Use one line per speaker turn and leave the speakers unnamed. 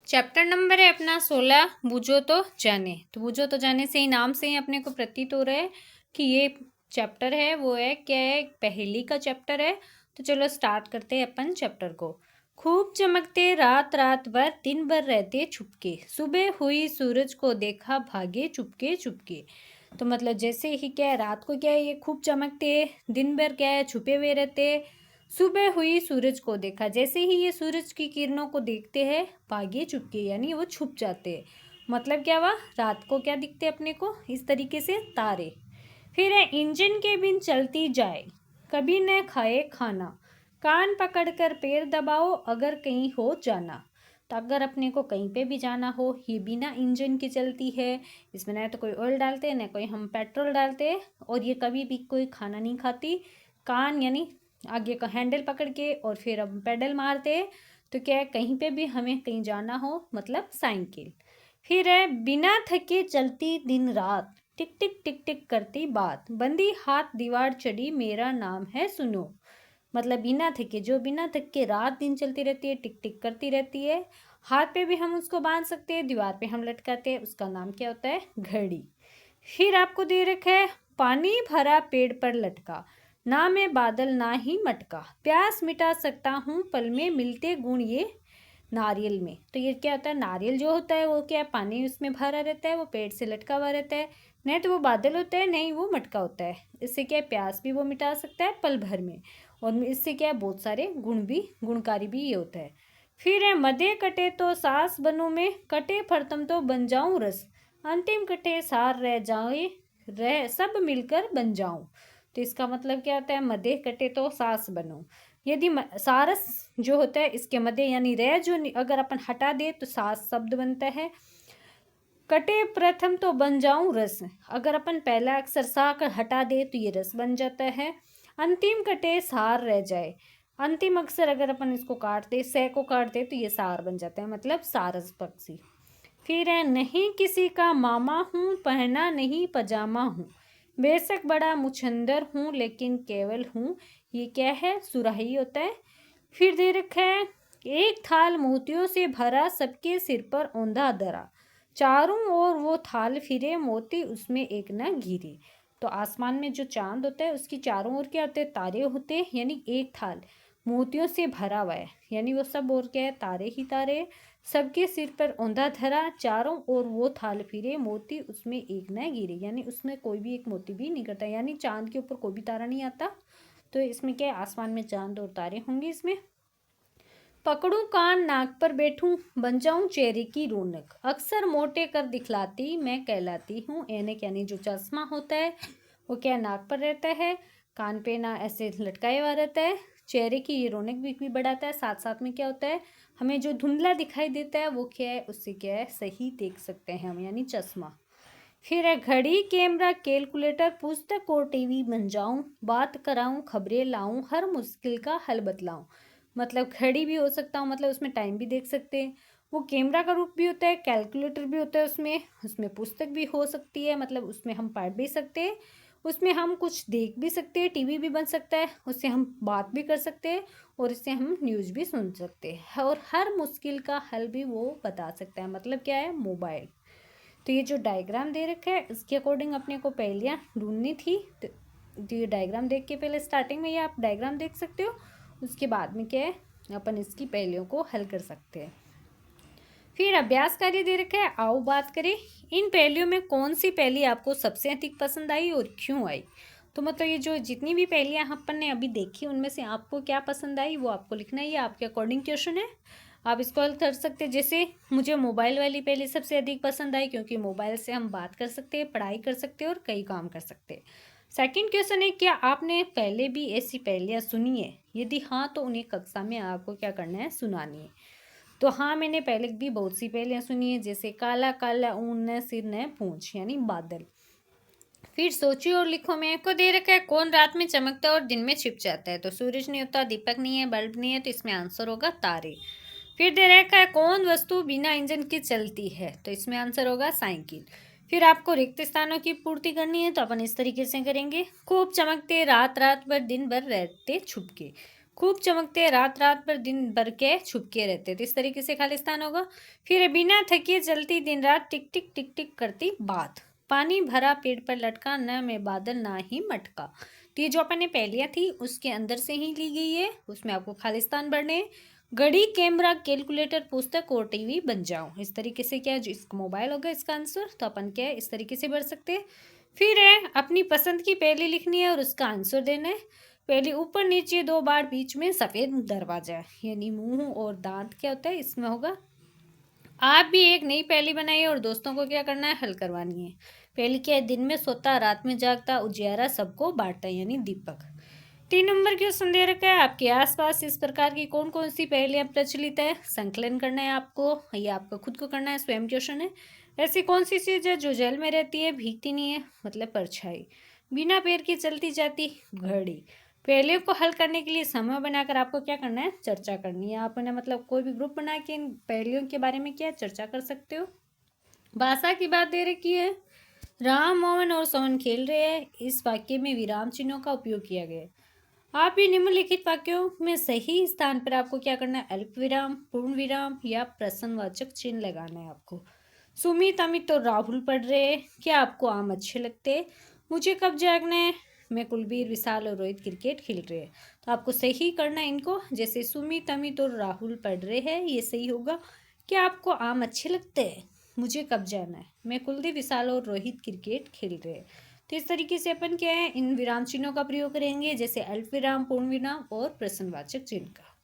Chapter number है अपना 16, बूझो तो जाने। तो बूझो तो जाने से ही, नाम से ही अपने को प्रतीत हो रहा है कि ये चैप्टर है वो है क्या है, पहेली का चैप्टर है। तो चलो स्टार्ट करते हैं अपन चैप्टर को। खूब चमकते रात रात भर, दिन भर रहते छुपके, सुबह हुई सूरज को देखा भागे चुपके चुपके। तो मतलब जैसे ही क्या है, रात को क्या है ये खूब चमकते, दिन भर क्या है छुपे हुए रहते, सुबह हुई सूरज को देखा, जैसे ही ये सूरज की किरणों को देखते हैं भागे चुपके, यानी वो छुप जाते हैं। मतलब क्या हुआ, रात को क्या दिखते अपने को, इस तरीके से तारे। फिर है इंजन के बिन चलती जाए, कभी न खाए खाना, कान पकड़कर पैर दबाओ अगर कहीं हो जाना। तो अगर अपने को कहीं पे भी जाना हो, ये बिना इंजन की चलती है, इसमें ना तो कोई ऑयल डालते ना कोई हम पेट्रोल डालते, और ये कभी भी कोई खाना नहीं खाती। कान यानी आगे का हैंडल पकड़ के और फिर हम पेडल मारते हैं। तो क्या है, कहीं पे भी हमें कहीं जाना हो, मतलब साइकिल। फिर है बिना थके चलती दिन रात, टिक टिक टिक टिक करती बात, बंदी हाथ दीवार चढ़ी मेरा नाम है सुनो। मतलब बिना थके, जो बिना थक के रात दिन चलती रहती है, टिक टिक करती रहती है। हाथ पे भी हम उसको बांध सकते हैं, दीवार पे हम लटकाते हैं, उसका नाम क्या होता है, घड़ी। फिर आपको दे रखा है पानी भरा पेड़ पर लटका, ना मैं बादल ना ही मटका, प्यास मिटा सकता हूँ पल में मिलते गुण ये नारियल में। तो ये क्या होता है, नारियल जो होता है वो क्या है, पानी उसमें भरा रहता है, वो पेड़ से लटका हुआ रहता है, नहीं तो वो बादल होता है, नहीं वो मटका होता है। इससे क्या है, प्यास भी वो मिटा सकता है पल भर में, और इससे क्या है, बहुत सारे गुण भी, गुणकारी भी ये होता है। फिर है मदे कटे तो सास बनूं में, कटे फरतम तो बन जाऊं रस, अंतिम कटे सार रह जाए, रह सब मिलकर बन जाऊं। तो इसका मतलब क्या होता है, मदे कटे तो सास बनो, यदि सारस जो होता है इसके मध्य यानी रह जो अगर अपन हटा दे तो सास शब्द बनता है। कटे प्रथम तो बन जाऊं रस, अगर अपन पहला अक्षर सा कर हटा दे तो ये रस बन जाता है। अंतिम कटे सार रह जाए, अंतिम अक्षर अगर अपन इसको काट दे, से को काट दे तो ये सार बन जाता है, मतलब सारस पक्षी। फिर है नहीं किसी का मामा हूँ, पहना नहीं पजामा हूँ, बेशक बड़ा मुछंदर हूँ लेकिन केवल हूँ, ये क्या है, सुराही होता है। फिर दे रखा है एक थाल मोतियों से भरा, सबके सिर पर औंधा धरा, चारों ओर वो थाल फिरे, मोती उसमें एक न गिरे। तो आसमान में जो चांद होता है उसकी चारों ओर क्या होते हैं, तारे होते हैं, यानी एक थाल मोतियों से भरा हुआ है, यानी वो सब और क्या है, तारे ही तारे। सबके सिर पर औंधा धरा, चारों ओर वो थाल फिरे, मोती उसमें एक न गिरे, यानी उसमें कोई भी एक मोती भी नहीं करता, यानी चांद के ऊपर कोई भी तारा नहीं आता। तो इसमें क्या है, आसमान में चांद और तारे होंगे इसमें। पकड़ूं कान नाक पर बैठूं, बन जाऊं चेहरे की रौनक, अक्सर मोटे कर दिखलाती मैं कहलाती हूँ। ऐनक यानी जो चश्मा होता है वो क्या नाक पर रहता है, कान पे ना ऐसे लटकाया हुआ रहता है, चेहरे की ये रौनक भी बढ़ाता है। साथ साथ में क्या होता है, हमें जो धुंधला दिखाई देता है वो क्या है, उससे क्या है, सही देख सकते हैं हम, यानी चश्मा। फिर है घड़ी कैमरा कैलकुलेटर, पुस्तक और टीवी बन जाऊं, बात कराऊं खबरें लाऊं, हर मुश्किल का हल बतलाऊं। मतलब घड़ी भी हो सकता हूँ, मतलब उसमें टाइम भी देख सकते हैं, वो कैमरा का रूप भी होता है, कैलकुलेटर भी होता है उसमें, उसमें पुस्तक भी हो सकती है, मतलब उसमें हम पढ़ भी सकते हैं, उसमें हम कुछ देख भी सकते हैं, टीवी भी बन सकता है, उससे हम बात भी कर सकते हैं, और इससे हम न्यूज़ भी सुन सकते हैं, और हर मुश्किल का हल भी वो बता सकता है, मतलब क्या है, मोबाइल। तो ये जो डायग्राम दे रखा है इसके अकॉर्डिंग अपने को पहेलियाँ ढूंढनी थी। तो ये डायग्राम देख के पहले स्टार्टिंग में ये आप डायग्राम देख सकते हो, उसके बाद में क्या है, अपन इसकी पहेलियों को हल कर सकते हैं। फिर अभ्यास कार्य दे रखा है, आओ बात करें, इन पहेलियों में कौन सी पहेली आपको सबसे अधिक पसंद आई और क्यों आई। तो मतलब ये जो जितनी भी पहेलियाँ अपन ने अभी देखी उनमें से आपको क्या पसंद आई वो आपको लिखना है, ये आपके अकॉर्डिंग क्वेश्चन है, आप इसको हल कर सकते हैं। जैसे मुझे मोबाइल वाली पहेली सबसे अधिक पसंद आई, क्योंकि मोबाइल से हम बात कर सकते हैं, पढ़ाई कर सकते हैं और कई काम कर सकते हैं। सेकंड क्वेश्चन है, क्या आपने पहले भी ऐसी पहेलियाँ सुनी है, यदि हाँ तो उन्हें कक्षा में आपको क्या करना है, सुनानी है। तो हाँ, मैंने पहले भी बहुत सी पहेलियाँ सुनी है, जैसे काला काला ऊन न सिर न पूंछ, यानी बादल। फिर सोचिए और लिखो में को दे रखा है, कौन रात में चमकता है और दिन में छिप जाता है। तो सूरज नहीं होता, दीपक नहीं है, बल्ब नहीं है, तो इसमें आंसर होगा तारे। फिर दे रखा है कौन वस्तु बिना इंजन की चलती है, तो इसमें आंसर होगा साइकिल। फिर आपको रिक्त स्थानों की पूर्ति करनी है, तो अपन इस तरीके से करेंगे, खूब चमकते रात रात भर, दिन भर रहते छुपके, खूब चमकते, रात रात भर दिन भर के छुपके रहते। तो इस तरीके से खालिस्तान होगा। फिर है बिना थके चलती दिन रात, टिक टिक टिक टिक करती बात। पानी भरा पेड़ पर लटका, न में बादल ना ही मटका। तो ये जो अपन ने पहेलियाँ थी उसके अंदर से ही ली गई है। उसमें आपको खालिस्तान भरने, घड़ी, कैमरा, कैलकुलेटर, पुस्तक और टीवी बन जाऊं। इस तरीके से क्या है, जो इसका मोबाइल होगा इसका आंसर। तो अपन क्या है इस तरीके से भर सकते हैं। फिर है अपनी पसंद की पहेली लिखनी है और उसका आंसर देना है। पहले ऊपर नीचे 2 बार, बीच में सफ़ेद दरवाजा, यानी मुंह और दांत क्या होता है इसमें होगा। आप भी एक नई पहेली बनाइए और दोस्तों को क्या करना है, हल करवानी है। पहेली क्या है, दिन में सोता रात में जागता, उजियारा सबको बांटता, यानी दीपक। 3 नंबर क्वेश्चन दे रखा है, आपके आसपास इस प्रकार की कौन कौन सी पहेलियां प्रचलित है। संकलन करना है आपको, या आपको खुद को करना है, स्वयं क्वेश्चन है। ऐसी कौन सी चीज़ है जो जल में रहती है, भीगती नहीं है, मतलब परछाई। बिना पैर की चलती जाती घड़ी। पहेलियों को हल करने के लिए समय बनाकर आपको क्या करना है, चर्चा करनी है। आप ना मतलब कोई भी ग्रुप बना के इन पहेलियों के बारे में क्या चर्चा कर सकते हो। भाषा की बात दे रखी है, राम, मोहन और सोहन खेल रहे हैं। इस वाक्य में विराम चिन्हों का उपयोग किया गया है। आप ही निम्नलिखित वाक्यों में सही स्थान पर आपको क्या करना है, अल्प विराम, पूर्ण विराम या प्रश्नवाचक चिन्ह लगाना है आपको। सुमित, अमित और राहुल पढ़ रहे हैं। क्या आपको आम अच्छे लगते हैं। मुझे कब जागना है। मैं, कुलबीर, विशाल और रोहित क्रिकेट खेल रहे हैं। तो आपको सही करना है इनको। जैसे सुमित, अमित और राहुल पढ़ रहे हैं, ये सही होगा। क्या आपको आम अच्छे लगते हैं। मुझे कब जाना है। मैं, कुलदीप, विशाल और रोहित क्रिकेट खेल रहे हैं। तो इस तरीके से अपन क्या है इन विराम चिन्हों का प्रयोग करेंगे, जैसे अल्प विराम, पूर्ण विराम और प्रश्नवाचक चिन्ह का।